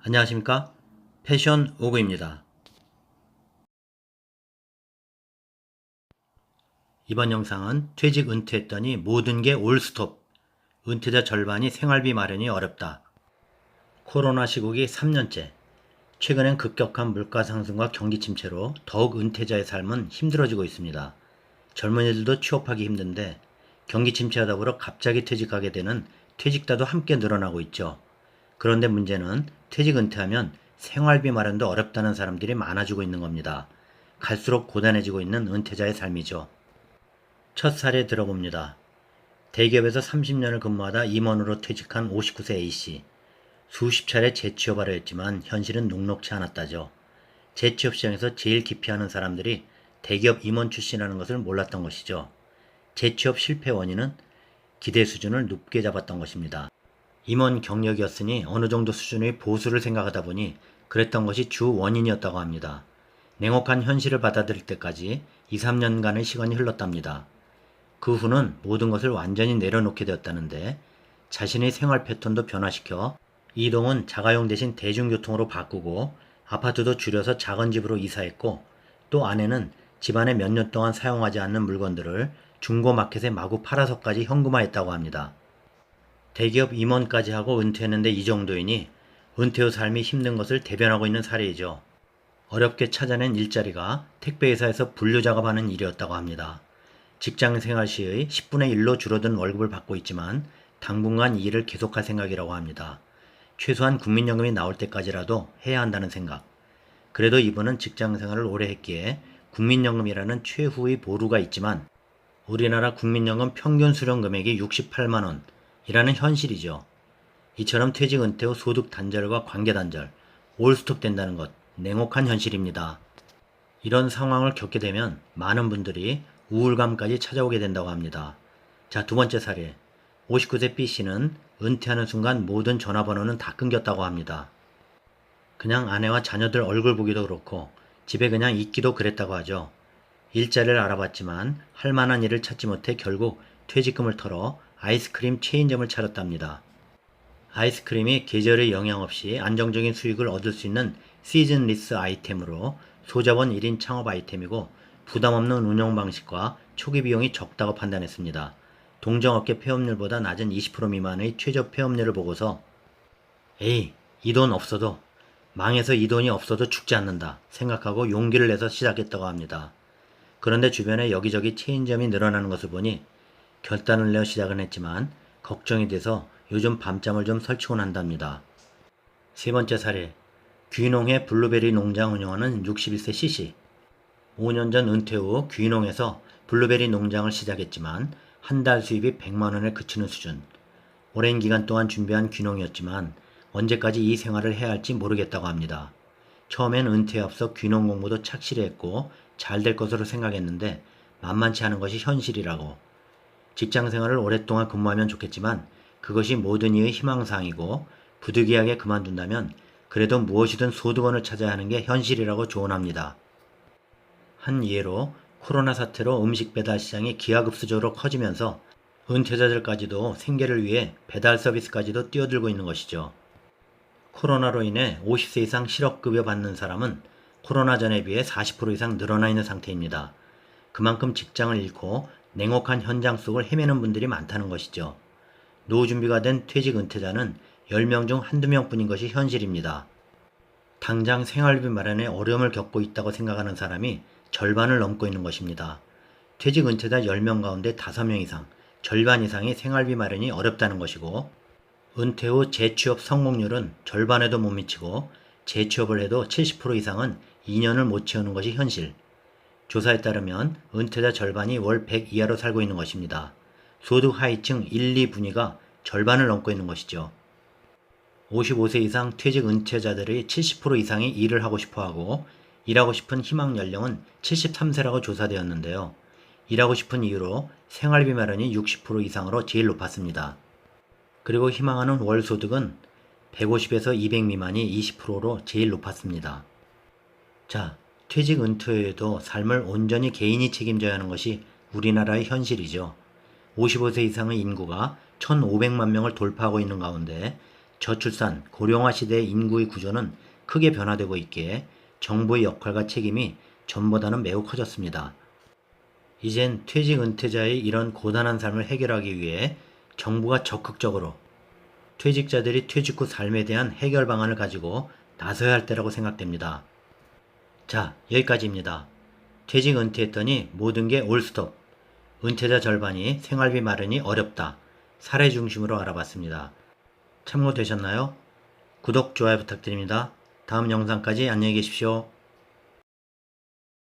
안녕하십니까? 패션 오구입니다. 이번 영상은 퇴직 은퇴했더니 모든 게 올스톱. 은퇴자 절반이 생활비 마련이 어렵다. 코로나 시국이 3년째. 최근엔 급격한 물가 상승과 경기 침체로 더욱 은퇴자의 삶은 힘들어지고 있습니다. 젊은이들도 취업하기 힘든데 경기 침체와 더불어 갑자기 퇴직하게 되는 퇴직자도 함께 늘어나고 있죠. 그런데 문제는 퇴직 은퇴하면 생활비 마련도 어렵다는 사람들이 많아지고 있는 겁니다. 갈수록 고단해지고 있는 은퇴자의 삶이죠. 첫 사례 들어봅니다. 대기업에서 30년을 근무하다 임원으로 퇴직한 59세 A씨. 수십 차례 재취업하려 했지만 현실은 녹록치 않았다죠. 재취업 시장에서 제일 기피하는 사람들이 대기업 임원 출신이라는 것을 몰랐던 것이죠. 재취업 실패 원인은 기대 수준을 높게 잡았던 것입니다. 임원 경력이었으니 어느 정도 수준의 보수를 생각하다 보니 그랬던 것이 주 원인이었다고 합니다. 냉혹한 현실을 받아들일 때까지 2, 3년간의 시간이 흘렀답니다. 그 후는 모든 것을 완전히 내려놓게 되었다는데 자신의 생활 패턴도 변화시켜 이동은 자가용 대신 대중교통으로 바꾸고 아파트도 줄여서 작은 집으로 이사했고 또 아내는 집안에 몇 년 동안 사용하지 않는 물건들을 중고마켓에 마구 팔아서까지 현금화했다고 합니다. 대기업 임원까지 하고 은퇴했는데 이 정도이니 은퇴 후 삶이 힘든 것을 대변하고 있는 사례이죠. 어렵게 찾아낸 일자리가 택배회사에서 분류 작업하는 일이었다고 합니다. 직장 생활 시의 10분의 1로 줄어든 월급을 받고 있지만 당분간 이 일을 계속할 생각이라고 합니다. 최소한 국민연금이 나올 때까지라도 해야 한다는 생각. 그래도 이분은 직장 생활을 오래 했기에 국민연금이라는 최후의 보루가 있지만 우리나라 국민연금 평균 수령 금액이 68만원 이라는 현실이죠. 이처럼 퇴직 은퇴 후 소득 단절과 관계 단절, 올스톱 된다는 것, 냉혹한 현실입니다. 이런 상황을 겪게 되면 많은 분들이 우울감까지 찾아오게 된다고 합니다. 자, 두 번째 사례. 59세 B씨는 은퇴하는 순간 모든 전화번호는 다 끊겼다고 합니다. 그냥 아내와 자녀들 얼굴 보기도 그렇고 집에 그냥 있기도 그랬다고 하죠. 일자리를 알아봤지만 할 만한 일을 찾지 못해 결국 퇴직금을 털어 아이스크림 체인점을 차렸답니다. 아이스크림이 계절의 영향 없이 안정적인 수익을 얻을 수 있는 시즌리스 아이템으로 소자본 1인 창업 아이템이고 부담없는 운영 방식과 초기 비용이 적다고 판단했습니다. 동종업계 폐업률보다 낮은 20% 미만의 최저 폐업률을 보고서 에이, 이 돈 없어도 망해서 이 돈이 없어도 죽지 않는다 생각하고 용기를 내서 시작했다고 합니다. 그런데 주변에 여기저기 체인점이 늘어나는 것을 보니 결단을 내어 시작은 했지만 걱정이 돼서 요즘 밤잠을 좀 설치곤 한답니다. 세 번째 사례. 귀농해 블루베리 농장 운영하는 61세 C씨. 5년 전 은퇴 후 귀농해서 블루베리 농장을 시작했지만 한 달 수입이 100만원에 그치는 수준. 오랜 기간 동안 준비한 귀농이었지만 언제까지 이 생활을 해야 할지 모르겠다고 합니다. 처음엔 은퇴에 앞서 귀농 공부도 착실히 했고 잘 될 것으로 생각했는데 만만치 않은 것이 현실이라고. 직장 생활을 오랫동안 근무하면 좋겠지만 그것이 모든 이의 희망사항이고 부득이하게 그만둔다면 그래도 무엇이든 소득원을 찾아야 하는 게 현실이라고 조언합니다. 한 예로 코로나 사태로 음식 배달 시장이 기하급수적으로 커지면서 은퇴자들까지도 생계를 위해 배달 서비스까지도 뛰어들고 있는 것이죠. 코로나로 인해 50세 이상 실업급여 받는 사람은 코로나 전에 비해 40% 이상 늘어나 있는 상태입니다. 그만큼 직장을 잃고 냉혹한 현장 속을 헤매는 분들이 많다는 것이죠. 노후 준비가 된 퇴직 은퇴자는 10명 중 한두 명뿐인 것이 현실입니다. 당장 생활비 마련에 어려움을 겪고 있다고 생각하는 사람이 절반을 넘고 있는 것입니다. 퇴직 은퇴자 10명 가운데 5명 이상, 절반 이상이 생활비 마련이 어렵다는 것이고 은퇴 후 재취업 성공률은 절반에도 못 미치고 재취업을 해도 70% 이상은 2년을 못 채우는 것이 현실. 조사에 따르면 은퇴자 절반이 월 100 이하로 살고 있는 것입니다. 소득 하위층 1, 2분위가 절반을 넘고 있는 것이죠. 55세 이상 퇴직 은퇴자들의 70% 이상이 일을 하고 싶어하고 일하고 싶은 희망 연령은 73세라고 조사되었는데요. 일하고 싶은 이유로 생활비 마련이 60% 이상으로 제일 높았습니다. 그리고 희망하는 월 소득은 150에서 200 미만이 20%로 제일 높았습니다. 자, 퇴직 은퇴 후에도 삶을 온전히 개인이 책임져야 하는 것이 우리나라의 현실이죠. 55세 이상의 인구가 1,500만 명을 돌파하고 있는 가운데 저출산, 고령화 시대의 인구의 구조는 크게 변화되고 있기에 정부의 역할과 책임이 전보다는 매우 커졌습니다. 이젠 퇴직 은퇴자의 이런 고단한 삶을 해결하기 위해 정부가 적극적으로 퇴직자들이 퇴직 후 삶에 대한 해결 방안을 가지고 나서야 할 때라고 생각됩니다. 자, 여기까지입니다. 퇴직 은퇴했더니 모든 게 올스톱. 은퇴자 절반이 생활비 마련이 어렵다. 사례 중심으로 알아봤습니다. 참고되셨나요? 구독, 좋아요 부탁드립니다. 다음 영상까지 안녕히 계십시오.